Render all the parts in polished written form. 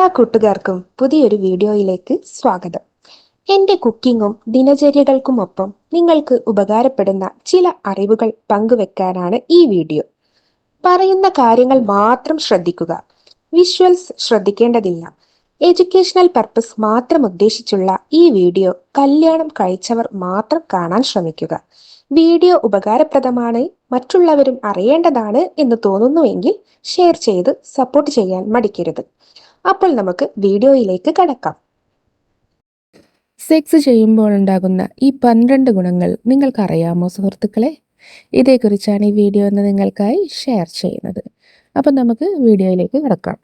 എല്ലാ കൂട്ടുകാർക്കും പുതിയൊരു വീഡിയോയിലേക്ക് സ്വാഗതം. എൻ്റെ കുക്കിങ്ങും ദിനചര്യകൾക്കുമൊപ്പം നിങ്ങൾക്ക് ഉപകാരപ്പെടുന്ന ചില അറിവുകൾ പങ്കുവെക്കാനാണ് ഈ വീഡിയോ. പറയുന്ന കാര്യങ്ങൾ മാത്രം ശ്രദ്ധിക്കുക. വിഷ്വൽസ് ശ്രദ്ധിക്കേണ്ടതില്ല. എഡ്യൂക്കേഷണൽ പർപ്പസ് മാത്രം ഉദ്ദേശിച്ചുള്ള ഈ വീഡിയോ കല്യാണം കഴിച്ചവർ മാത്രം കാണാൻ ശ്രമിക്കുക. വീഡിയോ ഉപകാരപ്രദമാണ്, മറ്റുള്ളവരും അറിയേണ്ടതാണ് എന്ന് തോന്നുന്നുവെങ്കിൽ ഷെയർ ചെയ്ത് സപ്പോർട്ട് ചെയ്യാൻ മടിക്കരുത്. അപ്പോൾ നമുക്ക് വീഡിയോയിലേക്ക് കടക്കാം. സെക്സ് ചെയ്യുമ്പോൾ ഉണ്ടാകുന്ന ഈ 12 ഗുണങ്ങൾ നിങ്ങൾക്കറിയാമോ സുഹൃത്തുക്കളെ? ഇതേക്കുറിച്ചാണ് ഈ വീഡിയോ എന്ന് നിങ്ങൾക്കായി ഷെയർ ചെയ്യുന്നത്. അപ്പം നമുക്ക് വീഡിയോയിലേക്ക് കടക്കാം.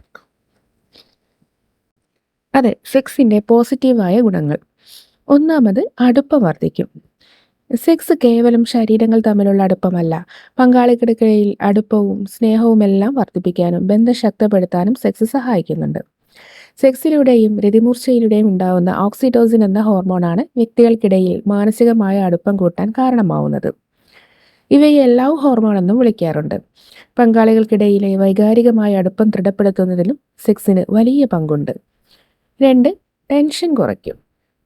അതെ, സെക്സിൻ്റെ പോസിറ്റീവായ ഗുണങ്ങൾ. ഒന്നാമത്, അടുപ്പം വർദ്ധിക്കും. സെക്സ് കേവലം ശരീരങ്ങൾ തമ്മിലുള്ള അടുപ്പമല്ല, പങ്കാളികൾക്കിടയിൽ അടുപ്പവും സ്നേഹവുമെല്ലാം വർദ്ധിപ്പിക്കാനും ബന്ധം ശക്തിപ്പെടുത്താനും സെക്സ് സഹായിക്കുന്നുണ്ട്. സെക്സിലൂടെയും രതിമൂർച്ചയിലൂടെയും ഉണ്ടാവുന്ന ഓക്സിറ്റോസിൻ എന്ന ഹോർമോണാണ് വ്യക്തികൾക്കിടയിൽ മാനസികമായ അടുപ്പം കൂട്ടാൻ കാരണമാവുന്നത്. ഇവയെ ലവ് ഹോർമോൺ എന്നും വിളിക്കാറുണ്ട്. പങ്കാളികൾക്കിടയിലെ വൈകാരികമായ അടുപ്പം ദൃഢപ്പെടുത്തുന്നതിലും സെക്സിന് വലിയ പങ്കുണ്ട്. 2, ടെൻഷൻ കുറയ്ക്കും.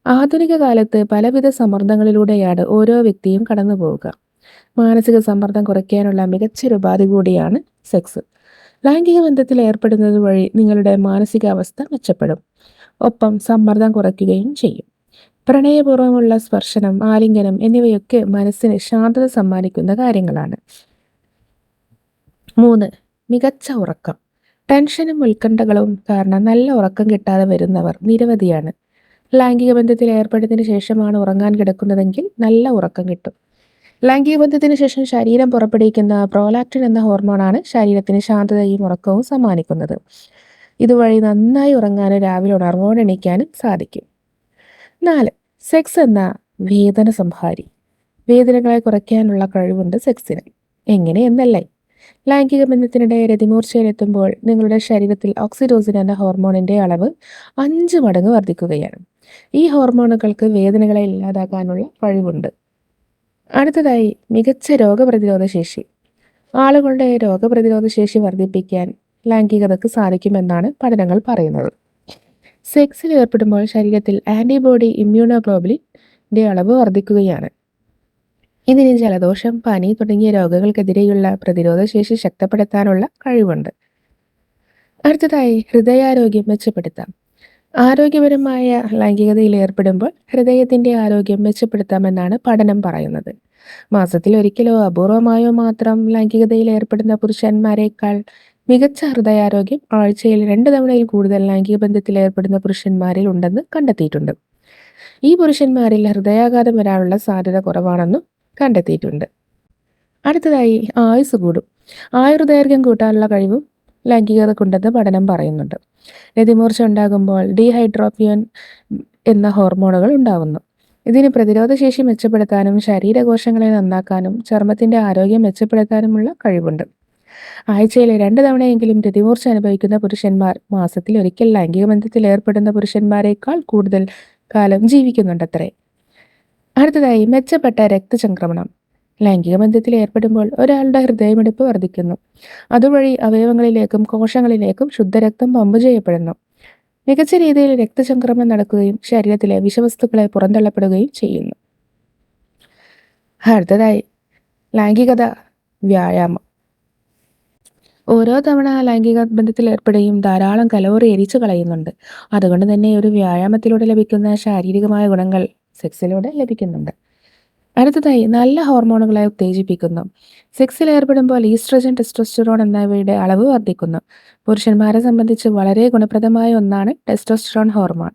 ആധുനിക കാലത്ത് പലവിധ സമ്മർദ്ദങ്ങളിലൂടെയാണ് ഓരോ വ്യക്തിയും കടന്നു പോവുക. മാനസിക സമ്മർദ്ദം കുറയ്ക്കാനുള്ള മികച്ചൊരു ഉപാധി കൂടിയാണ് സെക്സ്. ലൈംഗിക ബന്ധത്തിൽ ഏർപ്പെടുന്നത് വഴി നിങ്ങളുടെ മാനസികാവസ്ഥ മെച്ചപ്പെടും, ഒപ്പം സമ്മർദ്ദം കുറയ്ക്കുകയും ചെയ്യും. പ്രണയപൂർവ്വമുള്ള സ്പർശനം, ആലിംഗനം എന്നിവയൊക്കെ മനസ്സിന് ശാന്തത സമ്മാനിക്കുന്ന കാര്യങ്ങളാണ്. 3, മികച്ച ഉറക്കം. ടെൻഷനും ഉത്കണ്ഠകളും കാരണം നല്ല ഉറക്കം കിട്ടാതെ വരുന്നവർ നിരവധിയാണ്. ലൈംഗിക ബന്ധത്തിൽ ഏർപ്പെടുന്നതിന് ശേഷമാണ് ഉറങ്ങാൻ കിടക്കുന്നതെങ്കിൽ നല്ല ഉറക്കം കിട്ടും. ലൈംഗിക ബന്ധത്തിന് ശേഷം ശരീരം പുറപ്പെടുവിക്കുന്ന പ്രോലാക്റ്റിൻ എന്ന ഹോർമോണാണ് ശരീരത്തിന് ശാന്തതയും ഉറക്കവും സമ്മാനിക്കുന്നത്. ഇതുവഴി നന്നായി ഉറങ്ങാനും രാവിലെ ഉണർവോടെ എണീക്കാനും സാധിക്കും. 4, സെക്സ് എന്ന വേദന സംഹാരി. വേദനകളെ കുറയ്ക്കാനുള്ള കഴിവുണ്ട് സെക്സിന്. എങ്ങനെയെന്നല്ലേ? ലൈംഗിക ബന്ധത്തിനിടെ രതിമൂർച്ചയിലെത്തുമ്പോൾ നിങ്ങളുടെ ശരീരത്തിൽ ഓക്സിറ്റോസിൻ എന്ന ഹോർമോണിൻ്റെ അളവ് 5 മടങ്ങ് വർദ്ധിക്കുകയാണ്. ഈ ഹോർമോണുകൾക്ക് വേദനകളെ ഇല്ലാതാക്കാനുള്ള കഴിവുണ്ട്. അടുത്തതായി, മികച്ച രോഗപ്രതിരോധ ശേഷി. ആളുകളുടെ രോഗപ്രതിരോധ ശേഷി വർദ്ധിപ്പിക്കാൻ ലൈംഗികതയ്ക്ക് സാധിക്കുമെന്നാണ് പഠനങ്ങൾ പറയുന്നത്. സെക്സിൽ ഏർപ്പെടുമ്പോൾ ശരീരത്തിൽ ആൻറ്റിബോഡി ഇമ്മ്യൂണോഗ്ലോബുലിൻ്റെ അളവ് വർദ്ധിക്കുകയാണ്. ഇതിന് ജലദോഷം, പനി തുടങ്ങിയ രോഗങ്ങൾക്കെതിരെയുള്ള പ്രതിരോധ ശേഷി ശക്തിപ്പെടുത്താനുള്ള കഴിവുണ്ട്. അടുത്തതായി, ഹൃദയാരോഗ്യം മെച്ചപ്പെടുത്താം. ആരോഗ്യപരമായ ലൈംഗികതയിൽ ഏർപ്പെടുമ്പോൾ ഹൃദയത്തിൻ്റെ ആരോഗ്യം മെച്ചപ്പെടുത്താമെന്നാണ് പഠനം പറയുന്നത്. മാസത്തിൽ ഒരിക്കലോ അപൂർവമായോ മാത്രം ലൈംഗികതയിൽ ഏർപ്പെടുന്ന പുരുഷന്മാരെക്കാൾ മികച്ച ഹൃദയാരോഗ്യം ആഴ്ചയിൽ 2 തവണയിൽ കൂടുതൽ ലൈംഗിക ബന്ധത്തിൽ ഏർപ്പെടുന്ന പുരുഷന്മാരിൽ ഉണ്ടെന്ന് കണ്ടെത്തിയിട്ടുണ്ട്. ഈ പുരുഷന്മാരിൽ ഹൃദയാഘാതം വരാനുള്ള സാധ്യത കുറവാണെന്നും കണ്ടെത്തിയിട്ടുണ്ട്. അടുത്തതായി, ആയുസ് കൂടും. ആയുർദൈർഘ്യം കൂട്ടാനുള്ള കഴിവും ലൈംഗികതക്കുണ്ടെന്ന് പഠനം പറയുന്നുണ്ട്. രതിമൂർച്ച ഉണ്ടാകുമ്പോൾ ഡീഹൈഡ്രോക്വിനോൻ എന്ന ഹോർമോണുകൾ ഉണ്ടാകുന്നു. ഇതിന് പ്രതിരോധശേഷി മെച്ചപ്പെടുത്താനും ശരീരകോശങ്ങളെ നന്നാക്കാനും ചർമ്മത്തിൻ്റെ ആരോഗ്യം മെച്ചപ്പെടുത്താനുമുള്ള കഴിവുണ്ട്. ആഴ്ചയിൽ 2 തവണയെങ്കിലും രതിമൂർച്ച അനുഭവിക്കുന്ന പുരുഷന്മാർ മാസത്തിൽ ഒരിക്കൽ ലൈംഗിക ബന്ധത്തിൽ ഏർപ്പെടുന്ന പുരുഷന്മാരെക്കാൾ കൂടുതൽ കാലം ജീവിക്കുന്നുണ്ടത്രേ. അടുത്തതായി, മെച്ചപ്പെട്ട രക്തചംക്രമണം. ലൈംഗിക ബന്ധത്തിൽ ഏർപ്പെടുമ്പോൾ ഒരാളുടെ ഹൃദയമിടിപ്പ് വർദ്ധിക്കുന്നു. അതുവഴി അവയവങ്ങളിലേക്കും കോശങ്ങളിലേക്കും ശുദ്ധരക്തം പമ്പ് ചെയ്യപ്പെടുന്നു. മികച്ച രീതിയിൽ രക്തചംക്രമണം നടക്കുകയും ശരീരത്തിലെ വിഷവസ്തുക്കളെ പുറന്തള്ളപ്പെടുകയും ചെയ്യുന്നു. അടുത്തതായി, ലൈംഗികത വ്യായാമം. ഓരോ തവണ ലൈംഗിക ബന്ധത്തിൽ ഏർപ്പെടുകയും ധാരാളം കലോറി എരിച്ചു കളയുന്നുണ്ട്. അതുകൊണ്ട് തന്നെ ഒരു വ്യായാമത്തിലൂടെ ലഭിക്കുന്ന ശാരീരികമായ ഗുണങ്ങൾ സെക്സിലൂടെ ലഭിക്കുന്നുണ്ട്. അടുത്തതായി, നല്ല ഹോർമോണുകളെ ഉത്തേജിപ്പിക്കുന്നു. സെക്സിൽ ഏർപ്പെടുമ്പോൾ ഈസ്ട്രജൻ, ടെസ്റ്റോസ്റ്ററോൺ എന്നിവയുടെ അളവ് വർദ്ധിക്കുന്നു. പുരുഷന്മാരെ സംബന്ധിച്ച് വളരെ ഗുണപ്രദമായ ഒന്നാണ് ടെസ്റ്റോസ്റ്ററോൺ ഹോർമോൺ.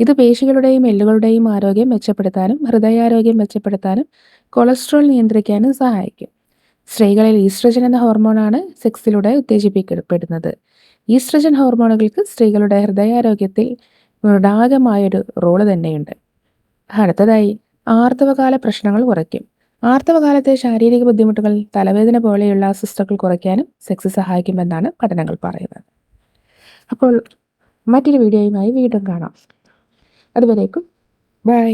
ഇത് പേശികളുടെയും എല്ലുകളുടെയും ആരോഗ്യം മെച്ചപ്പെടുത്താനും ഹൃദയാരോഗ്യം മെച്ചപ്പെടുത്താനും കൊളസ്ട്രോൾ നിയന്ത്രിക്കാനും സഹായിക്കും. സ്ത്രീകളിൽ ഈസ്ട്രജൻ എന്ന ഹോർമോണാണ് സെക്സിലൂടെ ഉത്തേജിപ്പിക്കപ്പെടുന്നത്. ഈസ്ട്രജൻ ഹോർമോണുകൾക്ക് സ്ത്രീകളുടെ ഹൃദയാരോഗ്യത്തിൽ നിർണായകമായൊരു റോള് തന്നെയുണ്ട്. അടുത്തതായി, ആർത്തവകാല പ്രശ്നങ്ങൾ കുറയ്ക്കും. ആർത്തവകാലത്തെ ശാരീരിക ബുദ്ധിമുട്ടുകൾ, തലവേദന പോലെയുള്ള അസ്വസ്ഥതകൾ കുറയ്ക്കാനും സെക്സ് സഹായിക്കുമെന്നാണ് പഠനങ്ങൾ പറയുന്നത്. അപ്പോൾ മറ്റൊരു വീഡിയോയുമായി വീണ്ടും കാണാം. അതുവരേക്കും ബൈ.